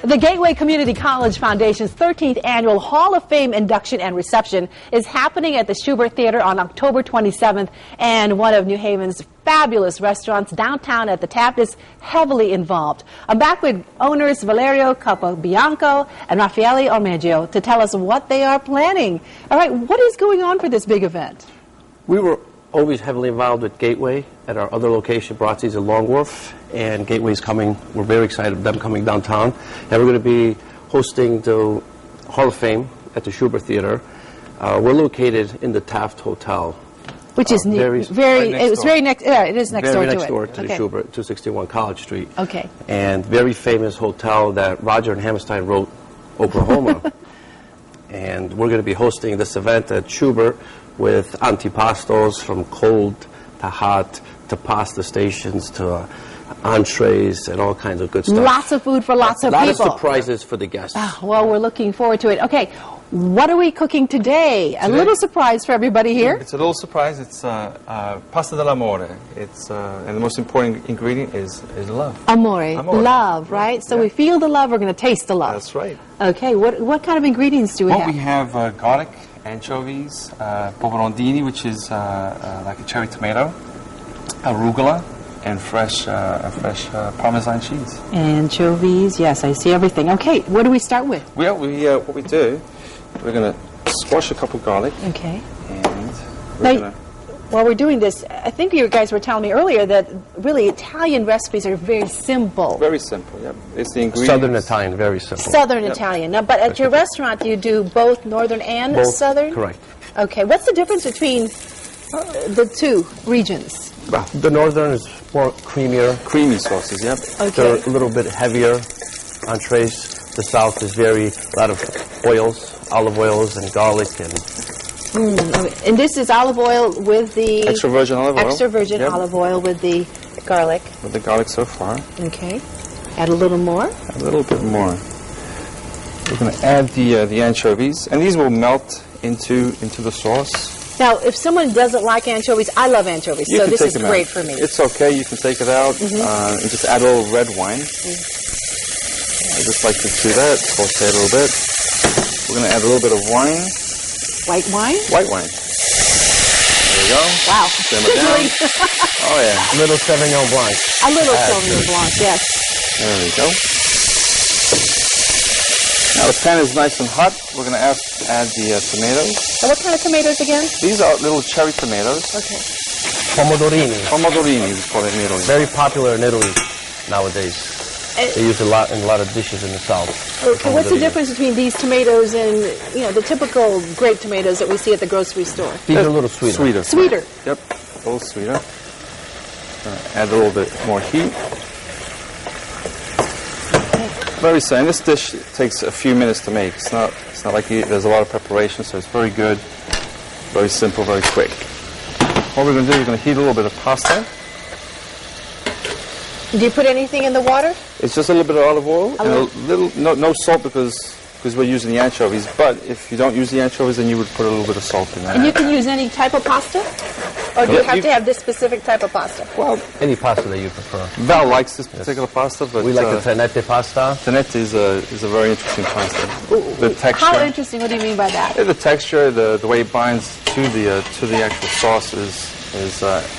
The Gateway Community College Foundation's 13th Annual Hall of Fame induction and reception is happening at the Shubert Theater on October 27th, and one of New Haven's fabulous restaurants downtown at the Taft is heavily involved. I'm back with owners Valerio Capobianco and Raffaele Ormeggio to tell us what they are planning. All right, what is going on for this big event? We were always heavily involved with Gateway at our other location, Bratzi's and Long Wharf, and Gateway's coming. We're very excited about them coming downtown, and we're going to be hosting the Hall of Fame at the Shubert Theater. We're located in the Taft Hotel, which is it is next door to the Shubert, 261 College Street. Okay. And very famous hotel that Roger and Hammerstein wrote Oklahoma. And we're going to be hosting this event at Shubert with antipastos from cold to hot to pasta stations to entrees and all kinds of good stuff. Lots of food for lots of people. A lot of surprises for the guests. Well, we're looking forward to it. Okay, what are we cooking today? A little surprise for everybody here. It's a little surprise. It's pasta dell'amore. It's and the most important ingredient is love. Amore, love, right? So we feel the love. We're going to taste the love. That's right. Okay, what kind of ingredients do we have? We have garlic, anchovies, poverondini, which is like a cherry tomato, arugula, and fresh Parmesan cheese. Anchovies, yes, I see everything. Okay, what do we start with? Well, what we do, we're going to squash a cup of garlic. Okay. And we're going to... While we're doing this, I think you guys were telling me earlier that really Italian recipes are very simple. Very simple, yep. It's the ingredients. Southern Italian, very simple. Southern Italian. Now, but at your restaurant, do you do both Northern and Southern? Correct. Okay. What's the difference between the two regions? Well, the Northern is more creamier. Creamy sauces, yep. Okay. They're a little bit heavier entrees. The South is a lot of oils, olive oils and garlic and... And this is olive oil with the... Extra virgin olive oil. Extra virgin olive oil with the garlic. With the garlic so far. Okay. Add a little more. A little bit more. We're going to add the anchovies, and these will melt into the sauce. Now, if someone doesn't like anchovies, I love anchovies, so this is great for me. It's okay. You can take it out and just add a little red wine. I just like to do that. Saute a little bit. We're going to add a little bit of wine. White wine? White wine. There we go. Wow. Simmer down. Oh, yeah. A little Sauvignon Blanc. A little Sauvignon Blanc, yes. There we go. Now the pan is nice and hot. We're going to add the tomatoes. And what kind of tomatoes again? These are little cherry tomatoes. Okay. Pomodorini. Pomodorini is called in Italy. Very popular in Italy nowadays. They use it a lot in a lot of dishes in the South. Okay, what's the difference between these tomatoes and the typical grape tomatoes that we see at the grocery store? These are a little sweeter. Sweeter. Yep, a little sweeter. Add a little bit more heat. Very simple. This dish takes a few minutes to make. It's not like there's a lot of preparation, so it's very good, very simple, very quick. What we're going to do is we're going to heat a little bit of pasta. Do you put anything in the water? It's just a little bit of olive oil and a little, no salt because we're using the anchovies. But if you don't use the anchovies, then you would put a little bit of salt in there. And you can use any type of pasta? Or do you have to have this specific type of pasta? Well, any pasta that you prefer. Val likes this particular pasta, but we like the tenette pasta. Tenette is a very interesting pasta. The texture. How interesting? What do you mean by that? The texture, the way it binds to the actual sauce is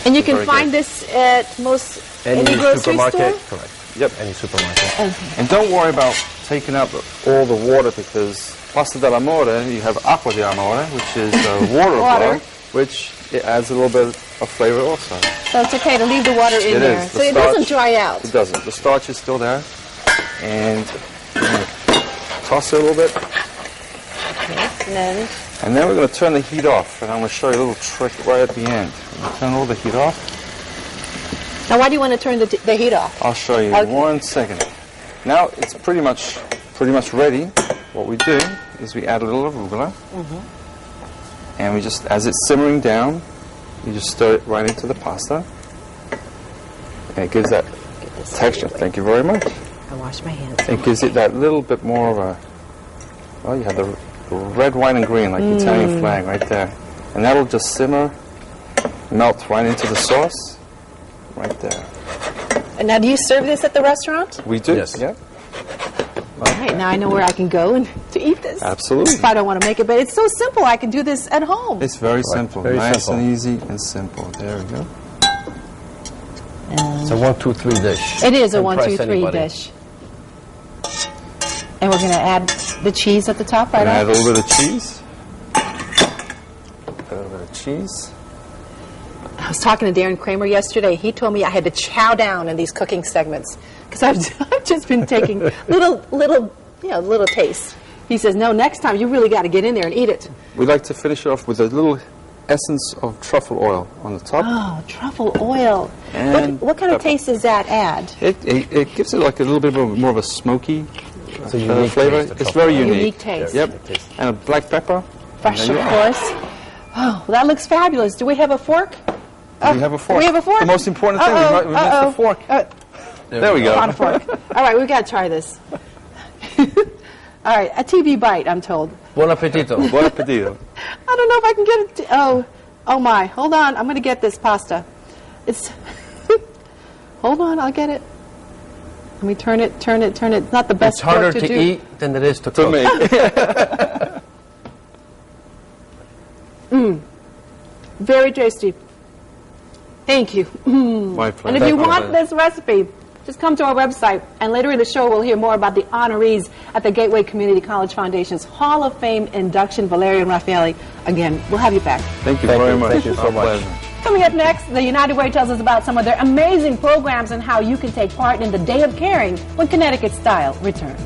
and you can find this at any grocery supermarket. Store? Correct. Yep. Any supermarket. Okay. And don't worry about taking out all the water because pasta dell'amore, you have acqua di amore, which is water of love, which it adds a little bit of flavor also. So it's okay to leave the water in there. So it doesn't dry out. It doesn't. The starch is still there. And toss it a little bit. Okay. And then we're going to turn the heat off. And I'm going to show you a little trick right at the end. Turn all the heat off. Now, why do you want to turn the heat off? I'll show you. 1 second. Now it's pretty much ready. What we do is we add a little arugula, and we just, as it's simmering down, you just stir it right into the pasta, and it gives that texture. Thank you very much. I wash my hands. It gives it that little bit more of a. Well, you have the red, white, and green like the Italian flag right there, and that'll just simmer, melt right into the sauce. Right there. And now, do you serve this at the restaurant? We do. Yes. Yeah. All right, now I know where I can go and to eat this. Absolutely. If I don't want to make it, but it's so simple. I can do this at home. It's very simple. very nice simple. and easy and simple. There we go. It's a 1, 2, 3 dish. It is a Impress 1, 2, 3 anybody. dish. And we're going to add the cheese at the top, right? Gonna add a off? little bit of cheese. A little bit of cheese. I was talking to Darren Kramer yesterday. He told me I had to chow down in these cooking segments because I've just been taking little tastes. He says, no, next time you really got to get in there and eat it. We like to finish it off with a little essence of truffle oil on the top. Oh, truffle oil. And What kind of pepper. taste does that add? It gives it like a little bit more of a smoky It's a unique flavor. taste of It's truffle. very unique. Unique taste. Yep. Unique taste. And a black pepper. Fresh, And of there you are. course. Oh, well, that looks fabulous. Do we have a fork? We have a fork. We have a fork? The most important thing, we missed the fork. There we go. On a fork. All right, we've got to try this. All right, a TV bite, I'm told. Buon appetito. Buon appetito. I don't know if I can get it. Oh my. Hold on. I'm going to get this pasta. It's. Hold on. I'll get it. Let me turn it. It's not the best It's harder fork to do. eat than it is to To cook. me. Very tasty. Thank you. My pleasure. And if you Thank you. want this recipe, just come to our website. And later in the show, we'll hear more about the honorees at the Gateway Community College Foundation's Hall of Fame induction, Valeria and Raffaele. Again, we'll have you back. Thank you Thank very you. much. Thank you so Our much. pleasure. Coming up next, the United Way tells us about some of their amazing programs and how you can take part in the Day of Caring when Connecticut Style returns.